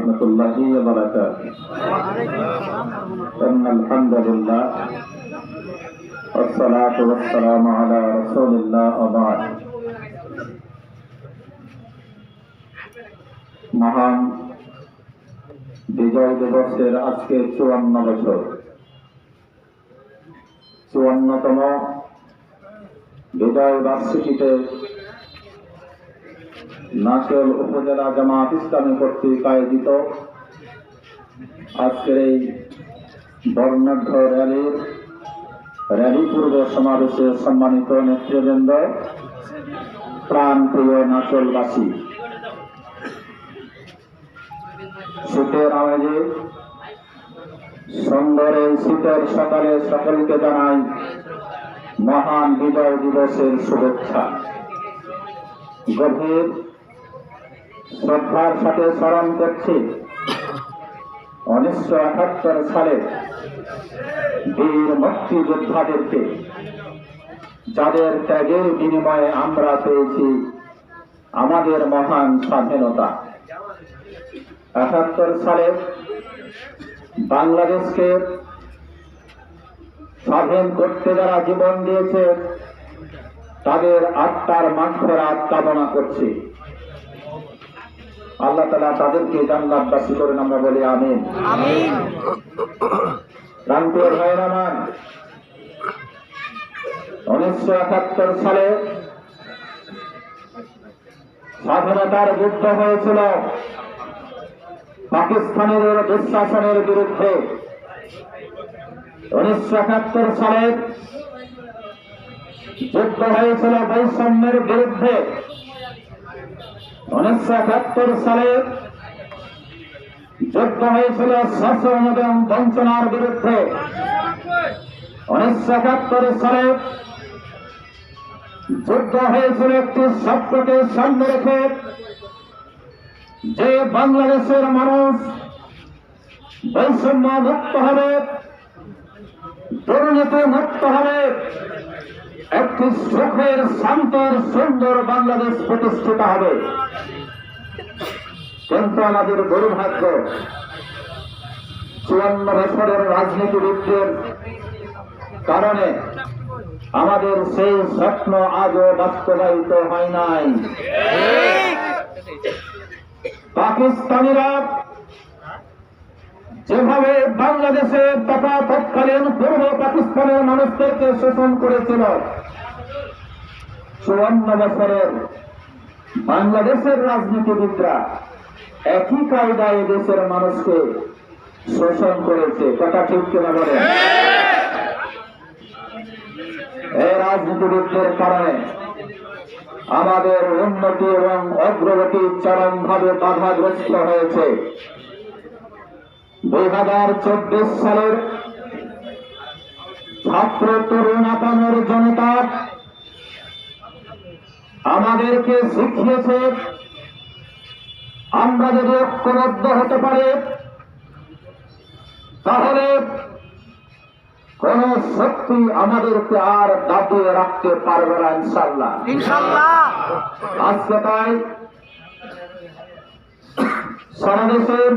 ورحمة الله وبركاته. إن الحمد لله والصلاة والسلام على رسول الله وبعد. মহান বিজয় দিবসের আজকে 54 বছর, 54তম বিজয় বার্ষিকীতে নাচল উপজেলা জামাত ইসলামী কর্তৃক আয়োজিত আজকের এই বর্ণাঢ্য র্যালি পূর্ব সমাবেশে সম্মানিত নেতৃবৃন্দ, প্রাণপ্রিয় নাচলবাসী, শীতের আমেজে সুন্দর এই শীতের সকালে সকলকে জানাই মহান বিজয় দিবসের শুভেচ্ছা। গভীর শ্রদ্ধার সাথে স্মরণ করছি 1978 সালে বীর মুক্তিযোদ্ধাদেরকে, যাদের ত্যাগের বিনিময়ে আমরা পেয়েছি আমাদের মহান স্বাধীনতা। 78 সালে বাংলাদেশকে স্বাধীন করতে যারা জীবন দিয়েছে তাদের আত্মার মাগফিরাত কামনা করছি। আল্লাহ তাআলা তাদেরকে জান্নাতবাসী করেন, আমরা বলি আমিন। আমিন। প্রান্তীয় ভাইরা আমার, 1971 সালে স্বাধীনতার যুদ্ধ হয়েছিল পাকিস্তানের দুঃশাসনের বিরুদ্ধে। 1971 সালে যুদ্ধ হয়েছিল বৈষম্যের বিরুদ্ধে। 1971 সালে যুদ্ধ হয়েছিল শোষণ এবং বঞ্চনার বিরুদ্ধে। 1971 সালে যুদ্ধ হয়েছিল একটি সত্যকে সামনে রেখে, যে বাংলাদেশের মানুষ বৈষম্য মুক্ত হবে, দুর্নীতি মুক্ত হবে, একটি সুখের শান্তির সুন্দর বাংলাদেশ প্রতিষ্ঠিত হবে। কিন্তু আমাদের দুর্ভাগ্য, 54 বছরের রাজনীতিবিদদের কারণে আমাদের সেই স্বপ্ন আজও বাস্তবায়িত হয় নাই। পাকিস্তানিরা যেভাবে বাংলাদেশে তথা তৎকালীন পূর্ব পাকিস্তানের মানুষদেরকে শোষণ করেছিল, 54 বছরের বাংলাদেশের রাজনীতিবিদরা একই কায়দায় দেশের মানুষকে শোষণ করেছে। কথা ঠিক কিনা বলেন? এই রাজনীতিবিদদের কারণে আমাদের উন্নতি এবং অগ্রগতি চরমভাবে বাধাগ্রস্ত হয়েছে। 2024 সালের ছাত্র তরুণ আপামর জনতা আমাদেরকে শিখিয়েছে, আমরা যদি ঐক্যবদ্ধ হতে পারি তাহলে কোন শক্তি আমাদেরকে আর দাবিয়ে রাখতে পারবে না, ইনশাআল্লাহ। আজকে তাই সারা দেশের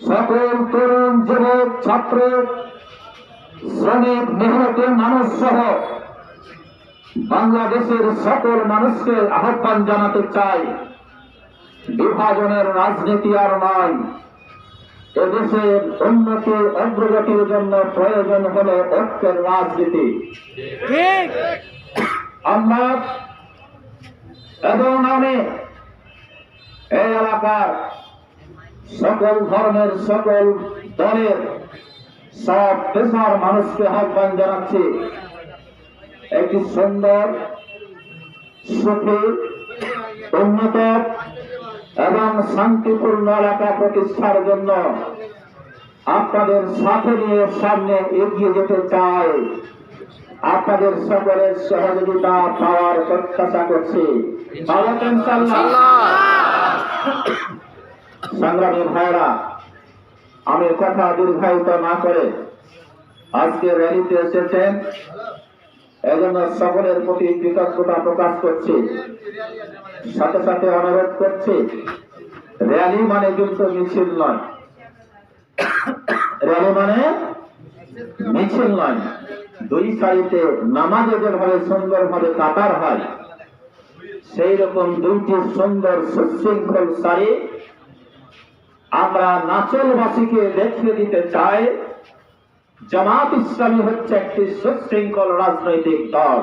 সকল তরুণ যুবক ছাত্র শ্রমিক মেহনতি মানুষ সহ বাংলাদেশের সকল মানুষকে আহ্বান জানাতে চাই, বিভাজনের রাজনীতি আর নয়। এদেশের উন্নতি অগ্রগতির জন্য প্রয়োজন হলো ঐক্যের রাজনীতি। আমরা এবং আমি এই এলাকার সকল ধর্মের সকল দলের সব পেশার মানুষকে আহ্বান জানাচ্ছি, একটি সুন্দর সুখী উন্নত এবং শান্তিপূর্ণ এলাকা প্রতিষ্ঠার জন্য আপনাদের সাথে নিয়ে সামনে এগিয়ে যেতে চাই। আপনাদের সকলের সহযোগিতা পাওয়ার প্রত্যাশা করছি। সংগ্রামী ভাইরা, আমি কথা দীর্ঘায়িত না করে আজকে র্যালিতে এসেছেন, এজন্য সকলের প্রতি কৃতজ্ঞতা প্রকাশ করছি। সাথে সাথে অনুরোধ করছি র্যালি মানে কিন্তু মিছিল নয়, র্যালি মানে মিছিল নয়। দুই সারিতে নামাজে যেভাবে সুন্দরভাবে কাতার হয়, সেই রকম দুইটি সুন্দর সুশৃঙ্খল সারি আমরা নাচলবাসীকে দেখিয়ে দিতে চাই জামাত ইসলামী হচ্ছে একটি সুশৃঙ্খল রাজনৈতিক দল।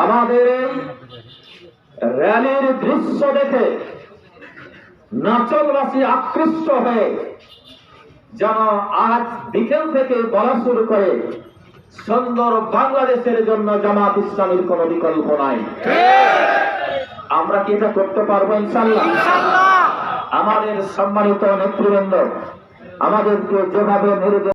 আমাদের এই র্যালির দৃশ্য দেখে নাচলবাসী আকৃষ্ট হয়ে যেন আজ বিকেল থেকে বলা শুরু করে সুন্দর বাংলাদেশের জন্য জামাত ইসলামীর কোন বিকল্প নাই। আমরা কি এটা করতে পারবো ইনশাআল্লাহ? আমাদের সম্মানিত নেতৃবৃন্দ আমাদেরকে যেভাবে